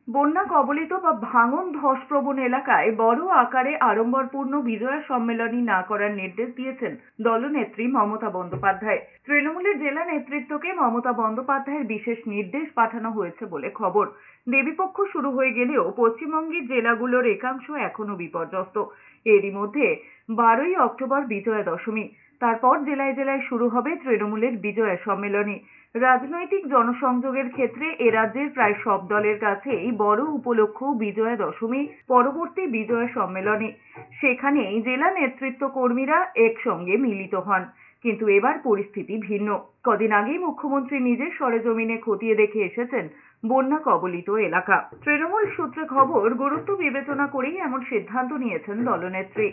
বন্যা কবলিত বা ভাঙন ধসপ্রবণ এলাকায় বড় আকারে আড়ম্বরপূর্ণ বিজয়া সম্মেলনী না করার নির্দেশ দিয়েছেন দলনেত্রী মমতা বন্দ্যোপাধ্যায়। তৃণমূলের জেলা নেতৃত্বকে মমতা বন্দ্যোপাধ্যায়ের বিশেষ নির্দেশ পাঠানো হয়েছে বলে খবর। দেবীপক্ষ শুরু হয়ে গেলেও পশ্চিমবঙ্গের জেলাগুলোর একাংশ এখনো বিপর্যস্ত। এরই মধ্যে 12ই অক্টোবর বিজয়া দশমী। তারপর জেলায় জেলায় শুরু হবে তৃণমূলের বিজয়া সম্মেলনী। রাজনৈতিক জনসংযোগের ক্ষেত্রে এ রাজ্যের প্রায় সব দলের কাছেই বড় উপলক্ষ বিজয়া দশমী পরবর্তী বিজয়া সম্মেলনী। সেখানেই জেলা নেতৃত্ব কর্মীরা একসঙ্গে মিলিত হন। কিন্তু এবার পরিস্থিতি ভিন্ন। কদিন আগেই মুখ্যমন্ত্রী নিজের সরেজমিনে খতিয়ে দেখে এসেছেন বন্যা কবলিত এলাকা। তৃণমূল সূত্রে খবর, গুরুত্ব বিবেচনা করেই এমন সিদ্ধান্ত নিয়েছেন দলনেত্রী।